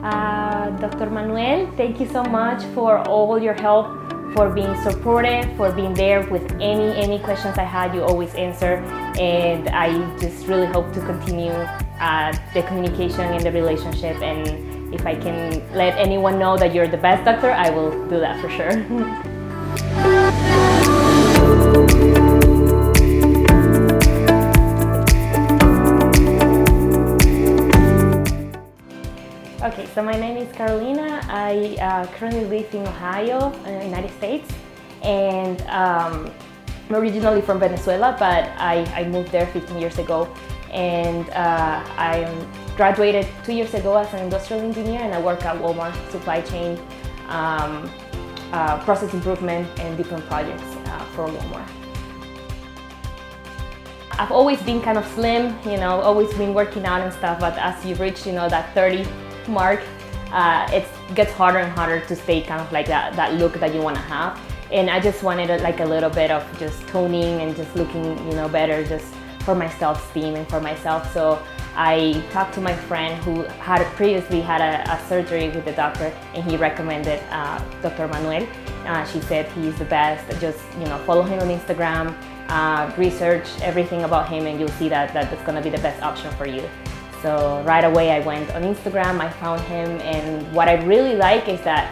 Dr. Manuel, thank you so much for all your help, for being supportive, for being there with any questions I had. You always answer, and I just really hope to continue the communication and the relationship. And if I can let anyone know that you're the best doctor, I will do that for sure. Okay, so my name is Carolina. I currently live in Ohio, United States, and I'm originally from Venezuela, but I moved there 15 years ago. And I graduated 2 years ago as an industrial engineer, and I work at Walmart, supply chain, process improvement, and different projects for Walmart. I've always been kind of slim, always been working out and stuff, but as you reach, that 30 mark, it gets harder and harder to stay kind of like that look that you want to have. And I just wanted like a little bit of just toning and just looking, better, just for my self-esteem and for myself. So I talked to my friend who had previously had a surgery with the doctor, and he recommended Dr. Manuel. She said he's the best. Just follow him on Instagram, research everything about him, and you'll see that that's going to be the best option for you. So right away I went on Instagram, I found him, and what I really like is that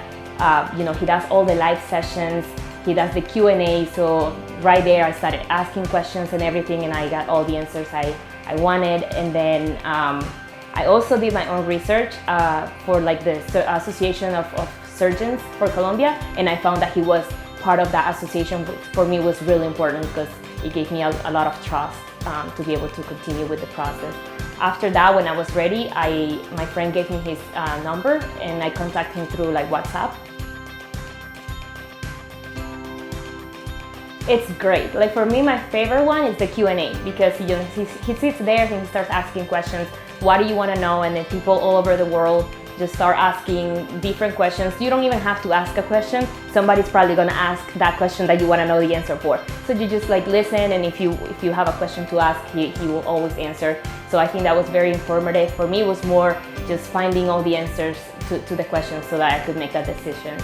he does all the live sessions, he does the Q&A, so right there I started asking questions and everything, and I got all the answers I wanted. And then I also did my own research for like the Association of Surgeons for Colombia, and I found that he was part of that association, which for me was really important because it gave me a lot of trust to be able to continue with the process. After that, when I was ready, my friend gave me his number, and I contacted him through like WhatsApp. It's great. Like for me, my favorite one is the Q&A, because he sits there and he starts asking questions. What do you want to know? And then people all over the world just start asking different questions. You don't even have to ask a question. Somebody's probably going to ask that question that you want to know the answer for. So you just like listen, and if you have a question to ask, he will always answer. So I think that was very informative. For me, it was more just finding all the answers to the questions so that I could make that decision.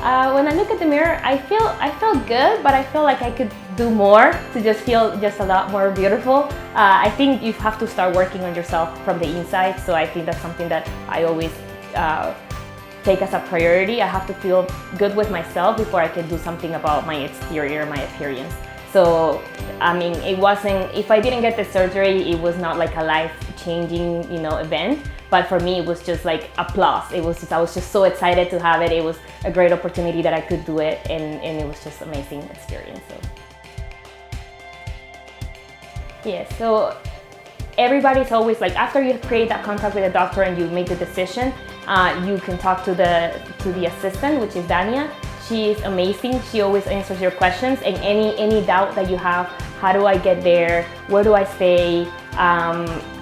When I look at the mirror, I felt good, but I feel like I could do more to just feel just a lot more beautiful. I think you have to start working on yourself from the inside, so I think that's something that I always take as a priority. I have to feel good with myself before I can do something about my exterior, my appearance. So, I mean, it wasn't, if I didn't get the surgery, it was not like a life-changing, event. But for me, it was just like applause. I was just so excited to have it. It was a great opportunity that I could do it, and it was just amazing experience. So everybody's always like, after you create that contact with the doctor and you make the decision, you can talk to the assistant, which is Dania. She is amazing. She always answers your questions, and any doubt that you have. How do I get there? Where do I stay?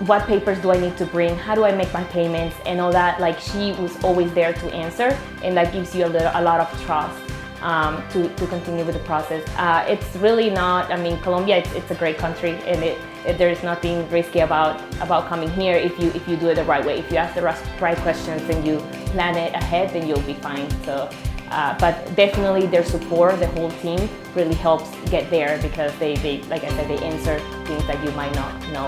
What papers do I need to bring? How do I make my payments? And all that. Like, she was always there to answer, and that gives you a lot of trust to continue with the process. It's really not. I mean, Colombia. It's a great country, and there's nothing risky about coming here if you do it the right way. If you ask the right questions and you plan it ahead, then you'll be fine. So. But definitely their support, the whole team, really helps get there, because they like I said, they answer things that you might not know.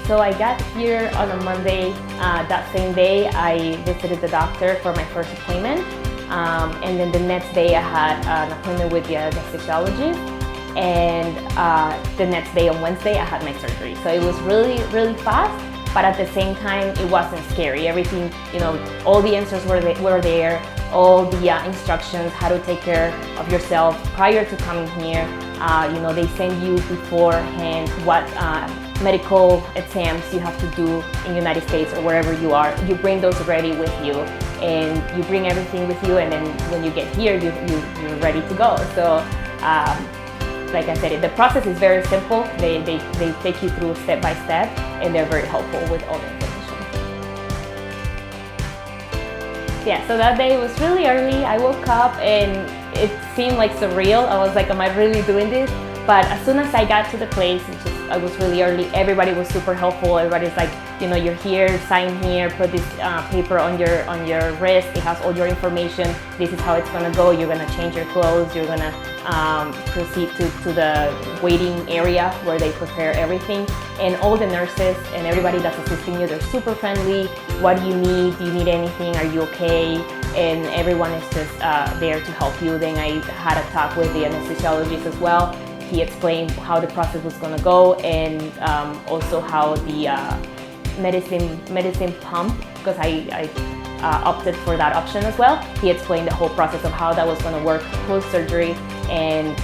So I got here on a Monday. That same day I visited the doctor for my first appointment, and then the next day I had an appointment with the anesthesiologist, and the next day on Wednesday I had my surgery. So it was really, really fast, but at the same time it wasn't scary. Everything, all the answers were there. All the instructions, how to take care of yourself prior to coming here. They send you beforehand what medical exams you have to do in the United States or wherever you are. You bring those ready with you, and you bring everything with you, and then when you get here, you're ready to go. So, like I said, the process is very simple. They take you through step by step, and they're very helpful with all the information. So that day was really early. I woke up and it seemed like surreal. I was like, am I really doing this? But as soon as I got to the place, I was really early, everybody was super helpful. Everybody's like you're here, sign here, put this paper on your wrist. It has all your information. This is how it's gonna go. You're gonna change your clothes. You're gonna proceed to the waiting area where they prepare everything. And all the nurses and everybody that's assisting you, they're super friendly. What do you need? Do you need anything? Are you okay? And everyone is just there to help you. Then I had a talk with the anesthesiologist as well. He explained how the process was going to go, and also how the medicine pump, because I opted for that option as well. He explained the whole process of how that was going to work post-surgery, and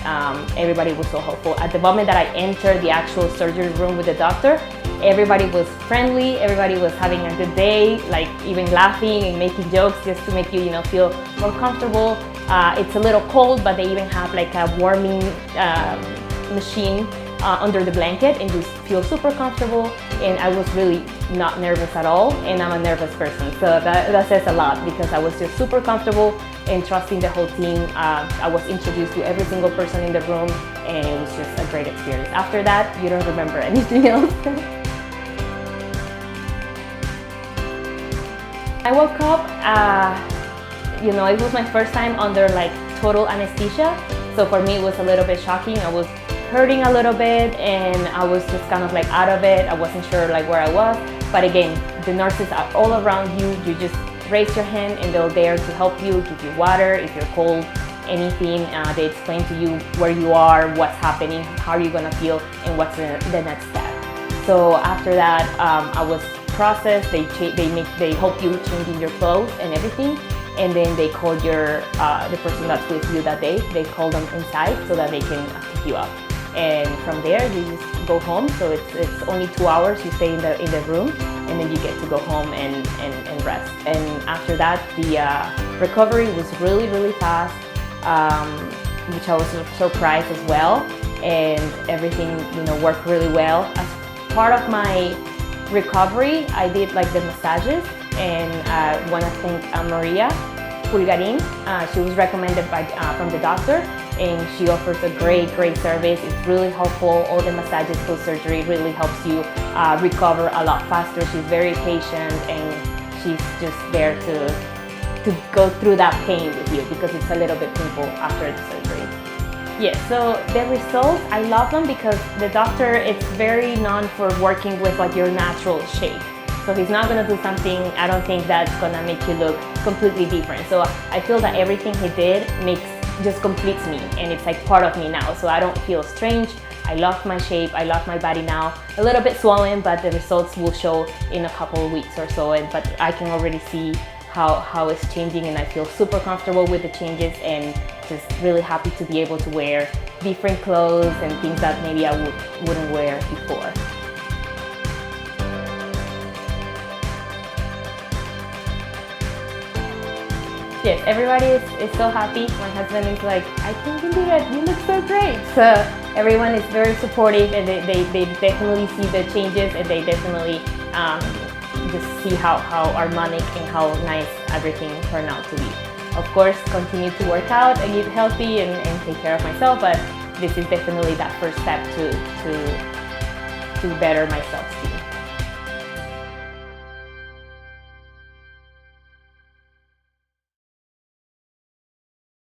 everybody was so helpful. At the moment that I entered the actual surgery room with the doctor, everybody was friendly, everybody was having a good day, like even laughing and making jokes just to make you, feel more comfortable. It's a little cold, but they even have like a warming machine under the blanket, and you feel super comfortable. And I was really not nervous at all, and I'm a nervous person, so that says a lot, because I was just super comfortable and trusting the whole team. I was introduced to every single person in the room, and it was just a great experience. After that, you don't remember anything else. I woke up, it was my first time under like total anesthesia, so for me it was a little bit shocking. I was hurting a little bit, and I was just kind of like out of it. I wasn't sure like where I was, but again, the nurses are all around you. You just raise your hand and they're there to help you, give you water if you're cold, anything. They explain to you where you are, what's happening, how you're gonna feel, and what's the next step. So after that, I was processed. They help you changing your clothes and everything, and then they call the person that's with you that day. They call them inside so that they can pick you up. And from there, you just go home. So it's only 2 hours you stay in the room, and then you get to go home and rest. And after that, the recovery was really, really fast, which I was surprised as well. And everything, worked really well. As part of my recovery, I did like the massages, and I want to thank Maria Pulgarin. She was recommended from the doctor, and she offers a great service. It's really helpful. All the massages post-surgery really helps you recover a lot faster. She's very patient, and she's just there to go through that pain with you, because it's a little bit painful after the surgery. Yes, so the results, I love them because the doctor is very known for working with like your natural shape. So he's not gonna do something, I don't think that's gonna make you look completely different. So I feel that everything he did just completes me, and it's like part of me now. So I don't feel strange. I love my shape, I love my body now. A little bit swollen, but the results will show in a couple of weeks or so. But I can already see how it's changing, and I feel super comfortable with the changes, and just really happy to be able to wear different clothes and things that maybe I wouldn't wear before. Yes, everybody is so happy. My husband is like, I can't believe it, you look so great. So everyone is very supportive, and they definitely see the changes, and they definitely just see how harmonic and how nice everything turned out to be. Of course, continue to work out and eat healthy and take care of myself, but this is definitely that first step to better myself.